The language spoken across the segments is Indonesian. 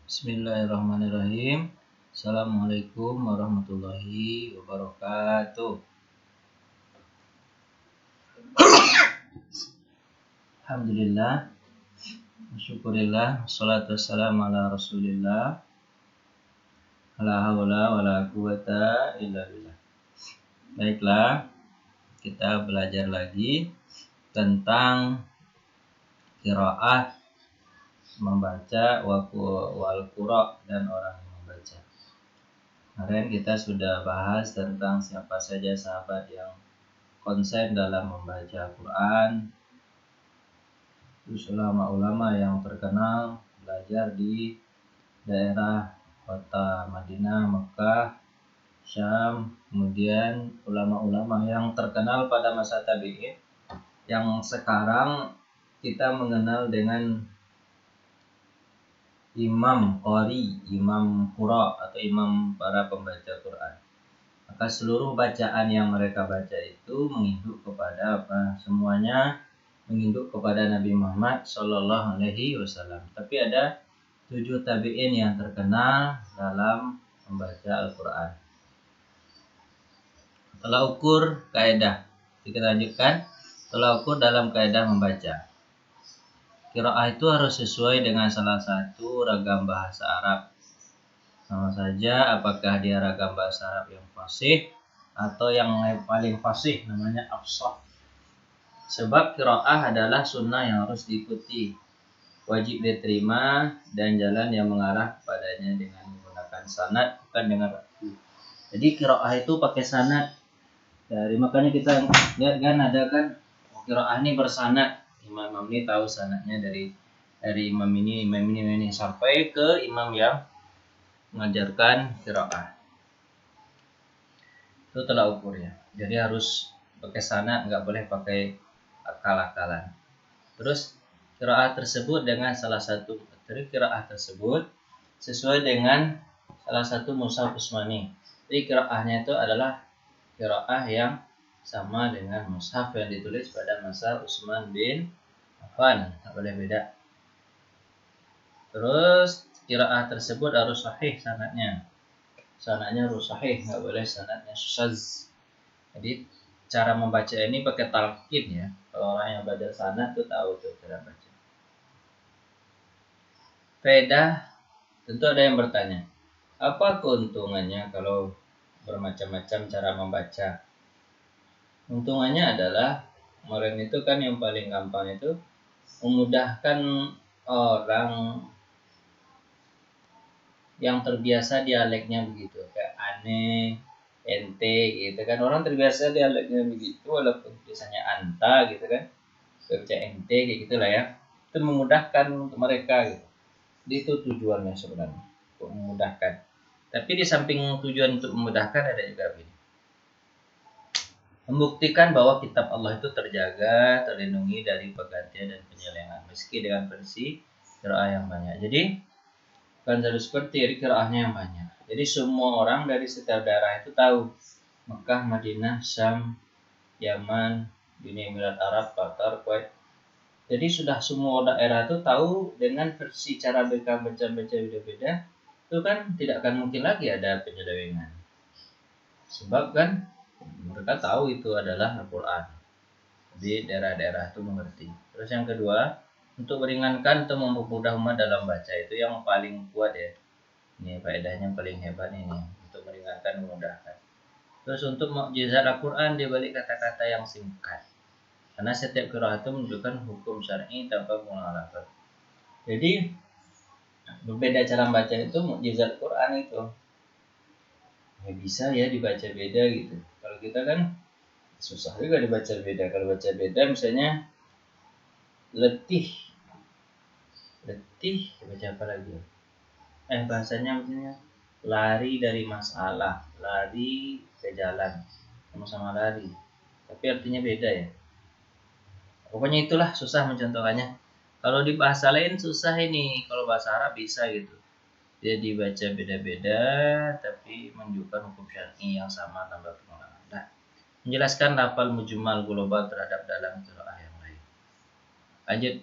Bismillahirrahmanirrahim. Assalamualaikum warahmatullahi wabarakatuh. Alhamdulillah, syukurillah, salatu wassalamu ala rasulillah, la haula wala quwata illa billah. Baiklah, kita belajar lagi tentang qiraah, membaca, wal qura, dan orang yang membaca. Kemarin kita sudah bahas tentang siapa saja sahabat yang konsen dalam membaca Al-Quran. Terus ulama-ulama yang terkenal belajar di daerah kota Madinah, Mekah, Syam. Kemudian ulama-ulama yang terkenal pada masa tabi'in, yang sekarang kita mengenal dengan imam qari, imam qura, atau imam para pembaca Quran. Maka seluruh bacaan yang mereka baca itu menginduk kepada apa? Semuanya menginduk kepada Nabi Muhammad Shallallahu Alaihi Wasallam. Tapi ada 7 tabi'in yang terkenal dalam membaca Al-Quran. Tolak ukur kaidah. Kita lanjutkan. Tolak ukur dalam kaidah membaca. Qiraah itu harus sesuai dengan salah satu ragam bahasa Arab. Sama saja apakah dia ragam bahasa Arab yang fasih atau yang paling fasih namanya afshah. Sebab qiraah adalah sunnah yang harus diikuti, wajib diterima, dan jalan yang mengarah padanya dengan menggunakan sanad, bukan dengan ragu. Jadi qiraah itu pakai sanad. Makanya kita lihat kan, ada kan qiraah ini bersanad. Imam ini tahu sanadnya dari imam ini sampai ke imam yang mengajarkan qiraah. Itu tolak ukurnya. Jadi harus pakai sanad, nggak boleh pakai akal-akalan. Terus qiraah tersebut sesuai dengan salah satu mushaf Utsmani. Jadi qiraahnya itu adalah qiraah yang sama dengan mushaf yang ditulis pada masa Utsman bin Affan, nggak boleh beda. Terus qiraah tersebut harus sahih sanadnya. Sanadnya harus sahih, nggak boleh sanadnya syadz. Jadi cara membaca ini pakai talqin ya. Kalau orang yang belajar sanad tuh tahu tuh cara baca. Faedah, tentu ada yang bertanya, apa keuntungannya kalau bermacam-macam cara membaca? Untungannya adalah kemarin itu kan yang paling gampang itu memudahkan orang yang terbiasa dialeknya begitu, kayak aneh, ente gitu kan. Orang terbiasa dialeknya begitu, walaupun biasanya anta gitu kan, baca ente kayak gitulah ya. Itu memudahkan untuk mereka gitu. Jadi itu tujuannya sebenarnya, untuk memudahkan. Tapi di samping tujuan untuk memudahkan ada juga begini, membuktikan bahwa kitab Allah itu terjaga, terlindungi dari pergantian dan penyelewengan meski dengan versi qiraah yang banyak. Jadi bukan harus seperti qiraahnya yang banyak. Jadi semua orang dari setiap daerah itu tahu Mekah, Madinah, Syam, Yaman, Uni Emirat Arab, Qatar, Kuwait. Jadi sudah semua daerah itu tahu dengan versi cara mereka baca beda-beda. Itu kan tidak akan mungkin lagi ada penyelewengan. Sebab kan mereka tahu itu adalah Al-Quran. Jadi daerah-daerah itu mengerti. Terus yang kedua, untuk meringankan atau mempermudah umat dalam baca, itu yang paling kuat ya. Ini faedahnya paling hebat ini, untuk meringankan, memudahkan. Terus untuk mukjizat Al-Quran di balik kata-kata yang singkat. Karena setiap qiraah itu menunjukkan hukum syar'i tanpa mengharapkan. Jadi berbeda cara membaca itu mukjizat Quran itu. Ya bisa ya dibaca beda gitu. Kalau kita kan susah juga dibaca beda. Kalau baca beda misalnya letih baca apa lagi? Bahasanya misalnya lari dari masalah, lari ke jalan, sama-sama lari. Tapi artinya beda ya. Pokoknya itulah susah mencontohkannya. Kalau di bahasa lain susah ini. Kalau bahasa Arab bisa gitu. Dia dibaca beda-beda tapi menunjukkan hukum syar'i yang sama tanpa pengulangan. Nah, menjelaskan lafal mujmal global terhadap dalam qiraah yang lain. Lanjut.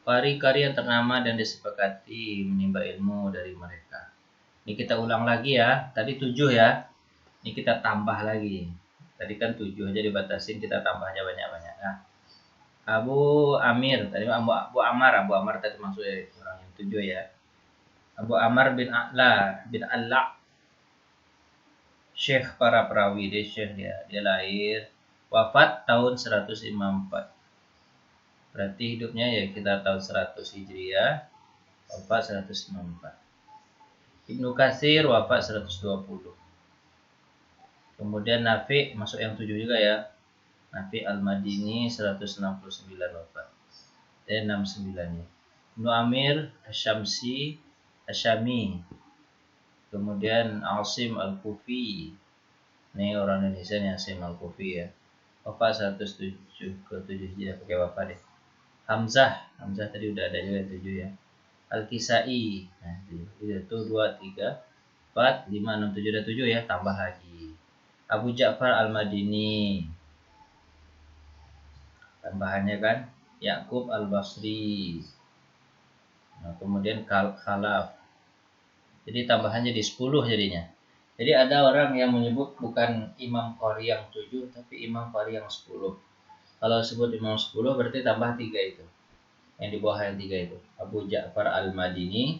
Qari-qari yang ternama dan disepakati menimba ilmu dari mereka. Ini kita ulang lagi ya. Tadi 7 ya. Ini kita tambah lagi. Tadi kan 7 aja dibatasin, kita tambah aja banyak-banyak. Nah, Abu Amir, tadi Abu Amar tadi maksudnya orang yang 7 ya. Abu Amar bin A'la, Syekh para perawi, dia Syekh dia lahir, wafat tahun 154. Berarti hidupnya ya kita tahun 100 Hijriah, wafat 154. Ibnu Katsir wafat 120. Kemudian Nafi masuk yang 7 juga ya. Nafi Al-Madini 169 wafat. Dan 69 ya. Ibnu Amir Asyami. Kemudian Asim Al-Kufi. Ini orang Indonesia nih, Asim Al-Kufi ya. Wafat 107 ke 7 Hijriah, pakai wafat deh. Hamzah tadi udah ada juga 7 ya. Al-Kisai. Nah, itu 2 3 4 5 6 7 ada 7 ya, tambah lagi. Abu Ja'far Al-Madini. Tambahannya kan Yakub Al-Basri. Nah, kemudian Khalaf. Jadi tambahan jadi 10 jadinya. Jadi ada orang yang menyebut bukan Imam Qari yang 7 tapi Imam Qari yang 10. Kalau sebut Imam 10 berarti tambah 3 itu. Yang di bawah yang 3 itu. Abu Ja'far Al-Madini,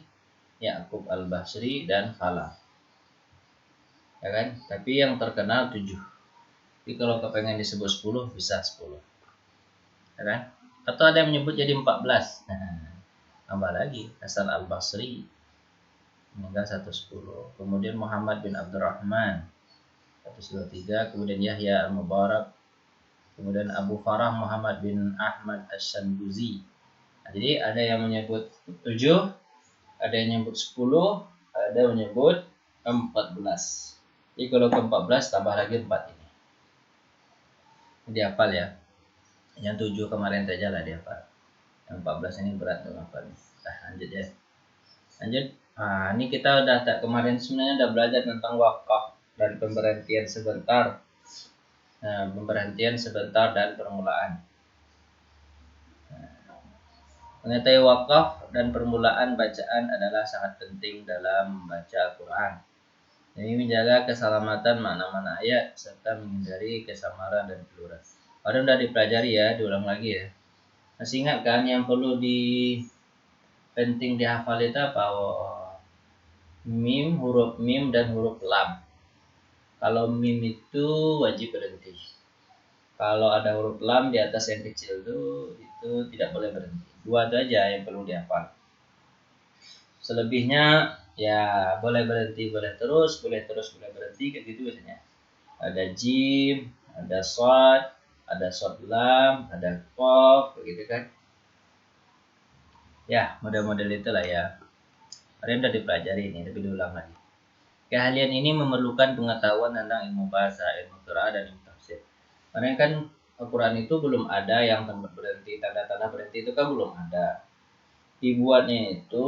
Yakub Al-Basri dan Khalaf. Ya kan? Tapi yang terkenal 7. Jadi kalau kepengen disebut 10 bisa 10. Ya kan? Atau ada yang menyebut jadi 14. Nah, tambah lagi Hasan Al-Basri meninggal 110. Kemudian Muhammad bin Abdurrahman 123. Kemudian Yahya Al-Mubarak. Kemudian Abu Farah Muhammad bin Ahmad Asy-Syanbuzi. Nah, jadi ada yang menyebut 7, ada yang menyebut 10, ada yang menyebut 14. Jadi kalau ke 14 tambah lagi 4 ini. Ini dihafal ya. Yang 7 kemarin saja lah dihafal. Yang 14 ini berat untuk hafal. Nah, lanjut ya. Lanjut. Nah, ini kita udah kemarin sebenarnya udah belajar tentang wakaf dan pemberhentian sebentar. Nah, pemberhentian sebentar dan permulaan. Mengetahui wakaf dan permulaan bacaan adalah sangat penting dalam membaca Al-Quran. Ini menjaga keselamatan makna-makna ayat serta menghindari kesamaran dan keluran. Padahal udah dipelajari ya, diulang lagi ya. Masih ingat kan yang perlu penting dihafal itu apa? Mim, huruf mim dan huruf lam. Kalau mim itu wajib berhenti. Kalau ada huruf lam di atas yang kecil itu tidak boleh berhenti. 2 itu aja yang perlu dihafal. Selebihnya ya boleh berhenti, boleh terus, boleh berhenti, kayak gitu biasanya. Ada jim, ada shad, ada shad lam, ada qaf, begitu kan. Ya, model-model itulah ya. Kalian udah dipelajari ini, tapi diulang lagi. Keahlian ini memerlukan pengetahuan tentang ilmu bahasa, ilmu qiraah dan ilmu tafsir. Karena kan Al-Quran itu belum ada yang tempat berhenti, tanda-tanda berhenti itu kan belum ada. Dibuatnya itu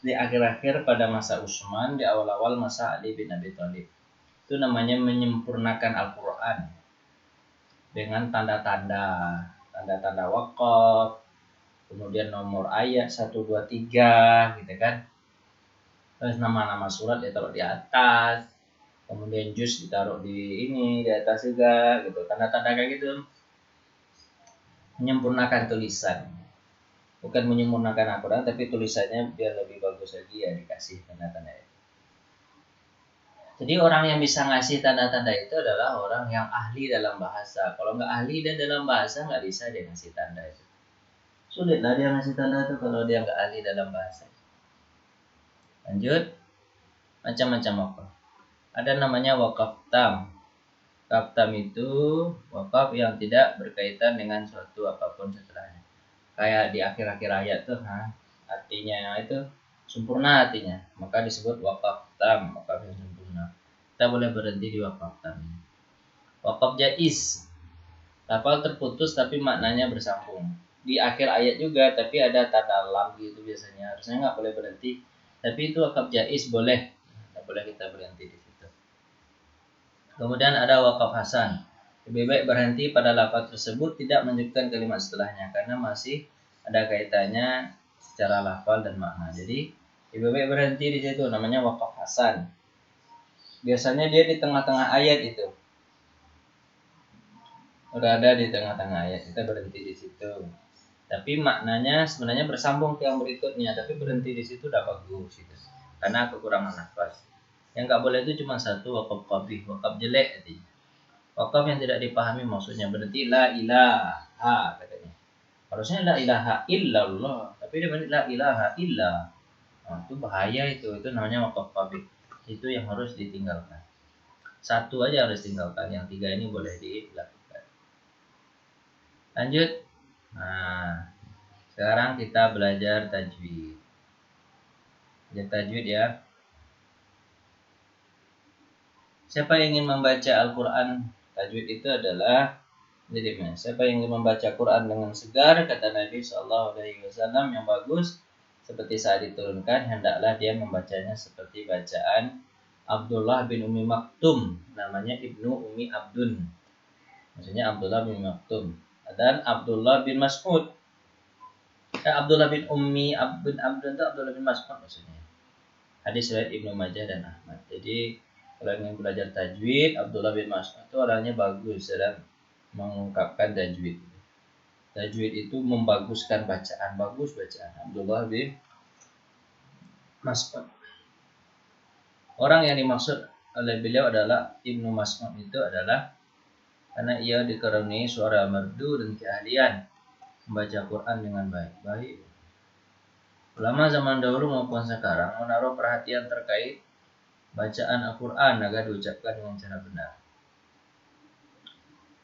di akhir-akhir pada masa Utsman, di awal-awal masa Ali bin Abi Thalib. Itu namanya menyempurnakan Al-Quran dengan tanda-tanda wakaf, kemudian nomor ayat 1, 2, 3 gitu kan. Terus nama-nama surat ditaruh di atas, kemudian juz ditaruh di atas juga gitu. Tanda-tanda kayak gitu menyempurnakan tulisan. Bukan menyempurnakan Al-Quran, tapi tulisannya biar lebih bagus lagi ya dikasih tanda-tanda itu. Jadi orang yang bisa ngasih tanda-tanda itu adalah orang yang ahli dalam bahasa. Kalau nggak ahli dan dalam bahasa nggak bisa dia ngasih tanda itu. Sulit lah dia ngasih tanda itu kalau dia nggak ahli dalam bahasa. Lanjut, macam-macam wakaf. Ada namanya wakaf tam. Wakaf tam itu wakaf yang tidak berkaitan dengan suatu apapun setelahnya. Kayak di akhir-akhir ayat tuh, artinya itu sempurna artinya, maka disebut wakaf tam, wakaf yang sempurna. Kita boleh berhenti di wakaf tam. Wakaf jaiz, lafal terputus tapi maknanya bersambung. Di akhir ayat juga, tapi ada tanda lam gitu biasanya. Harusnya nggak boleh berhenti, tapi itu wakaf jaiz boleh. Nggak boleh kita berhenti di situ. Kemudian ada wakaf hasan. Lebih baik berhenti pada lafaz tersebut, tidak menyebutkan kalimat setelahnya karena masih ada kaitannya secara lafal dan makna. Jadi lebih baik berhenti di situ, namanya waqaf hasan. Biasanya dia di tengah-tengah ayat itu. Udah ada di tengah-tengah ayat, kita berhenti di situ. Tapi maknanya sebenarnya bersambung ke yang berikutnya, tapi berhenti di situ udah bagus gitu. Karena kekurangan nafas. Yang nggak boleh itu cuma satu, waqaf qabih, waqaf jelek artinya. Waqaf yang tidak dipahami maksudnya, berarti la ilaha katanya. Harusnya la ilaha illallah, tapi dia berarti la ilaha illa. Nah, itu bahaya itu namanya waqaf qabih. Itu yang harus ditinggalkan. Satu aja harus tinggalkan, yang tiga ini boleh dilakukan. Lanjut. Nah, sekarang kita belajar tajwid. Belajar tajwid ya. Siapa yang ingin membaca Al-Quran? Tajwid itu adalah siapa yang ingin membaca Quran dengan segar, kata Nabi SAW yang bagus, seperti saat diturunkan, hendaklah dia membacanya seperti bacaan Abdullah bin Umi Maktum, namanya Ibnu Umi Abdun. Maksudnya Abdullah bin Maktum. Dan Abdullah bin Mas'ud. Abdullah bin Umi Abdun itu Abdullah bin Mas'ud maksudnya. Hadis riwayat Ibnu Majah dan Ahmad. Jadi kalau ingin belajar tajwid, Abdullah bin Mas'ud itu orangnya bagus dalam mengungkapkan tajwid. Tajwid itu membaguskan bacaan, bagus bacaan. Abdullah bin Mas'ud. Orang yang dimaksud oleh beliau adalah Ibnu Mas'ud itu adalah karena ia dikaruniai suara merdu dan keahlian membaca Quran dengan baik. Ulama zaman dahulu maupun sekarang menaruh perhatian terkait bacaan Al-Quran agar diucapkan dengan cara benar.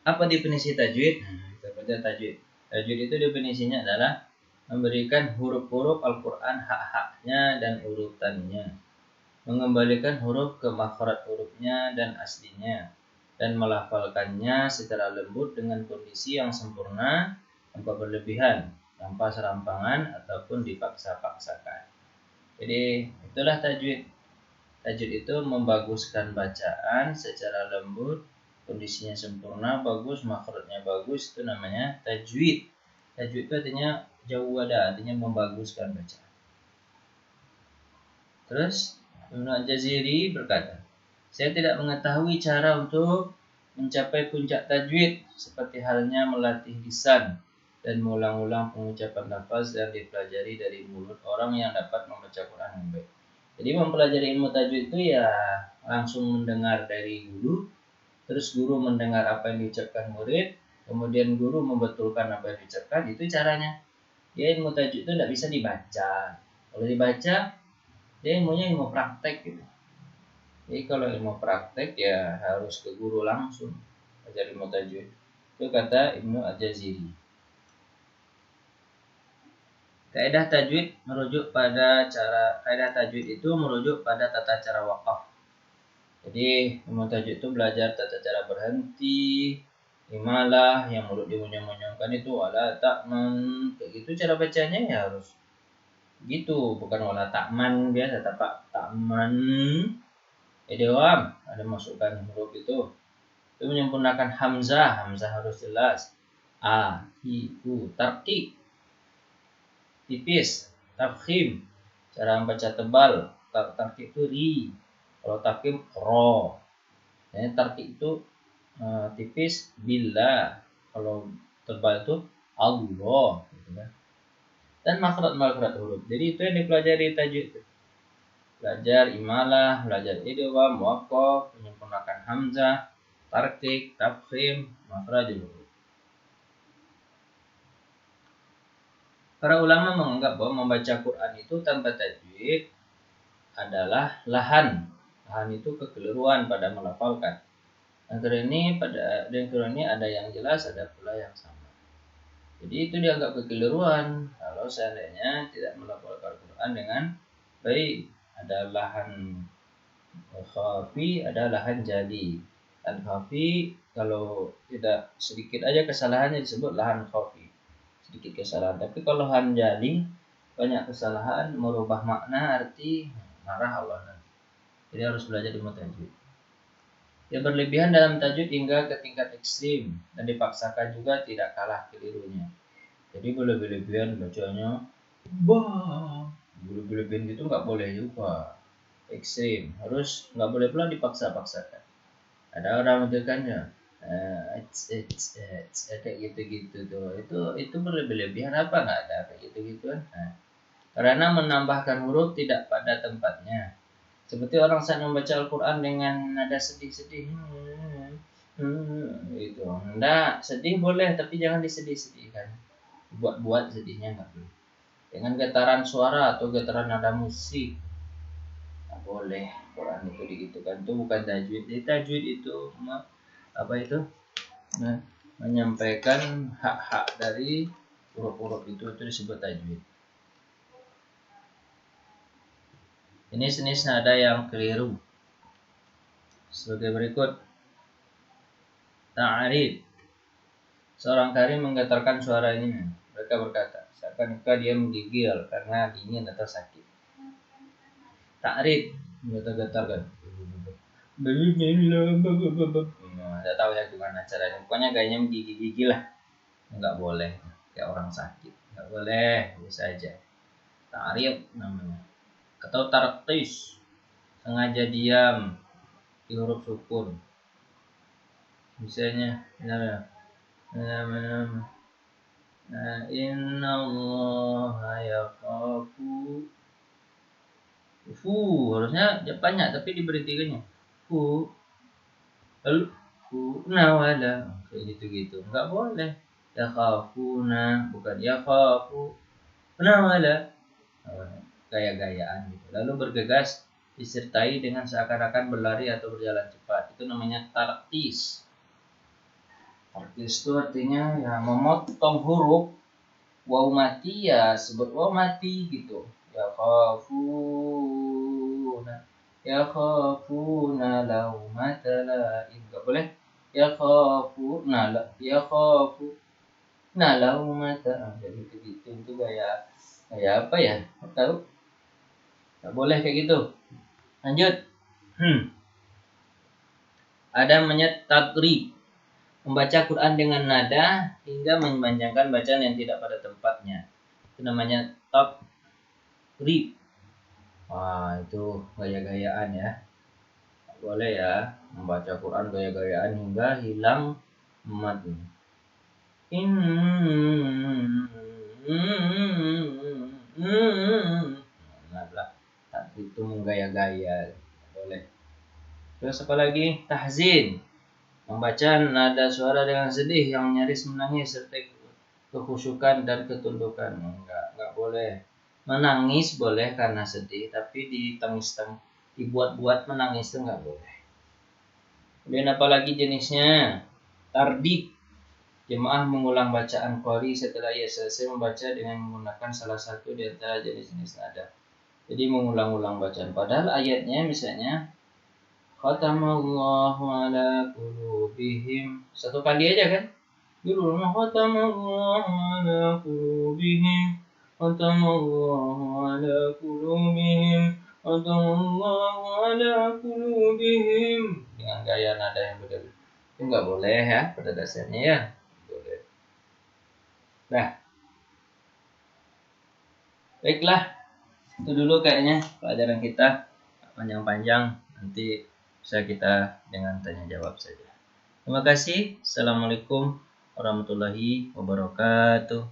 Apa definisi tajwid? Kita baca tajwid. Tajwid itu definisinya adalah memberikan huruf-huruf Al-Quran hak-haknya dan urutannya, mengembalikan huruf ke makhraj hurufnya dan aslinya, dan melafalkannya secara lembut dengan kondisi yang sempurna tanpa berlebihan, tanpa serampangan ataupun dipaksa-paksakan. Jadi itulah tajwid. Tajwid itu membaguskan bacaan secara lembut, kondisinya sempurna, bagus, makhrajnya bagus, itu namanya tajwid. Tajwid itu artinya jawwada, artinya membaguskan bacaan. Terus Ibnu Al-Jaziri berkata, saya tidak mengetahui cara untuk mencapai puncak tajwid seperti halnya melatih lisan dan mengulang-ulang pengucapan lafaz yang dipelajari dari mulut orang yang dapat membaca Quran dengan baik. Jadi mempelajari ilmu tajwid itu ya langsung mendengar dari guru, terus guru mendengar apa yang diucapkan murid, kemudian guru membetulkan apa yang diucapkan, itu caranya. Dia ilmu tajwid itu tidak bisa dibaca. Kalau dibaca, dia ilmunya ilmu praktek gitu. Jadi kalau ilmu praktek ya harus ke guru langsung belajar ilmu tajwid. Itu kata Ibnu Al-Jaziri. Kaidah tajwid itu merujuk pada tata cara wakaf. Jadi ilmu tajwid itu belajar tata cara berhenti, imalah yang mulut dimunyong-munyongkan itu wala ta'man, kayak gitu cara bacanya ya harus gitu, bukan wala ta'man biasa, tapi ta'man. Idgham ada masukkan huruf itu menyempurnakan hamzah harus jelas. A, I, U, tarqiq tipis, tafkhim cara membaca tebal, tarqiq itu ri, kalau tafkhim ro. Jadi tarqiq itu tipis bila, kalau tebal itu Allah gitu kan. Dan makhraj huruf. Jadi itu yang dipelajari tajwid. Belajar imalah, belajar idgham, waqaf, menyempurnakan hamzah, tarqiq, tafkhim, makhraj huruf. Para ulama menganggap bahwa membaca Quran itu tanpa tajwid adalah lahan. Lahan itu kekeliruan pada melafalkan. Antara ini ada yang jelas, ada pula yang sama. Jadi itu dianggap kekeliruan kalau seandainya tidak melafalkan Quran dengan baik. Ada lahan khafi, ada lahan jali. Lahan khafi kalau tidak sedikit aja kesalahannya disebut lahan khafi. Sedikit kesalahan. Tapi kalau lahan jali banyak kesalahan, merubah makna, arti, marah Allah nanti. Jadi harus belajar ilmu tajwid. Dia berlebihan dalam tajwid hingga ke tingkat ekstrim dan dipaksakan juga tidak kalah kelirunya. Jadi berlebih-lebihan bacanya, bah, berlebih-lebihan gitu nggak boleh juga, ekstrim. Harus nggak boleh pula dipaksa-paksakan. Ada orang itu kan ya, kayak gitu-gitu tuh. Itu berlebih-lebihan apa nggak ada kayak gitu-gitu kan? Nah, karena menambahkan huruf tidak pada tempatnya. Seperti orang saat membaca Al-Quran dengan nada sedih-sedih. Gitu. Nggak, sedih boleh, tapi jangan disedih-sedihkan. Buat-buat sedihnya nggak boleh. Dengan getaran suara atau getaran nada musik. Nggak boleh. Quran itu digitukan. Itu bukan tajwid. Jadi tajwid itu apa itu? Nah, menyampaikan hak-hak dari huruf-huruf itu disebut tajwid. Ini jenis nada yang keliru. Sebagai berikut. Ta'arif. Seorang kari menggetarkan suaranya. Mereka berkata, seakan-akan dia menggigil karena dingin atau sakit. Ta'arif, menggetar-getarkan. Tidak tahu ya gimana caranya. Pokoknya gayanya menggigil-gigil lah. Enggak boleh. Kayak orang sakit. Enggak boleh. Bisa aja. Ta'arif namanya. Atau tarqis. Sengaja diam di huruf sukun. Misalnya, inna Allah yakhafu. Harusnya banyak tapi diberhentikannya. Lalu wala kayak gitu-gitu. Enggak boleh. Yakhafuna bukan yakhafu. Wala. Gaya-gayaan gitu. Lalu bergegas disertai dengan seakan-akan berlari atau berjalan cepat. Itu namanya tarqis. Tarqis itu artinya ya memotong huruf. Waw mati ya sebut waw mati gitu. Yakhafuna laumata laim. Enggak boleh yakhafuna laumata. Jadi begitu itu gaya apa ya? Tahu? Enggak boleh kayak gitu. Lanjut. Ada namanya tatrib. Membaca Quran dengan nada hingga memanjangkan bacaan yang tidak pada tempatnya. Itu namanya tatrib. Wah, itu gaya-gayaan ya. Boleh ya membaca Quran gaya-gayaan hingga hilang mad. Itu menggaya-gaya. Boleh. Terus apa lagi? Tahzin. Membaca nada suara dengan sedih yang nyaris menangis serta kekhusyukan dan ketundukan. Enggak boleh. Menangis boleh karena sedih, tapi dibuat-buat menangis itu enggak boleh. Kemudian apalagi jenisnya? Tardid. Jemaah mengulang bacaan qari setelah ia selesai membaca dengan menggunakan salah satu di antara jenis-jenis nada. Jadi mengulang-ulang bacaan. Padahal ayatnya misalnya khatamallahu ala qulubihim. Satu kali aja kan? Dulu khatamallahu ala qulubihim. Khatamallahu ala qulubihim. Khatamallahu ala qulubihim. Dengan gaya nada yang berbeda. Itu enggak boleh ya pada dasarnya ya. Boleh. Nah. Baiklah. Itu dulu kayaknya pelajaran kita panjang-panjang. Nanti bisa kita dengan tanya jawab saja. Terima kasih. Assalamualaikum warahmatullahi wabarakatuh.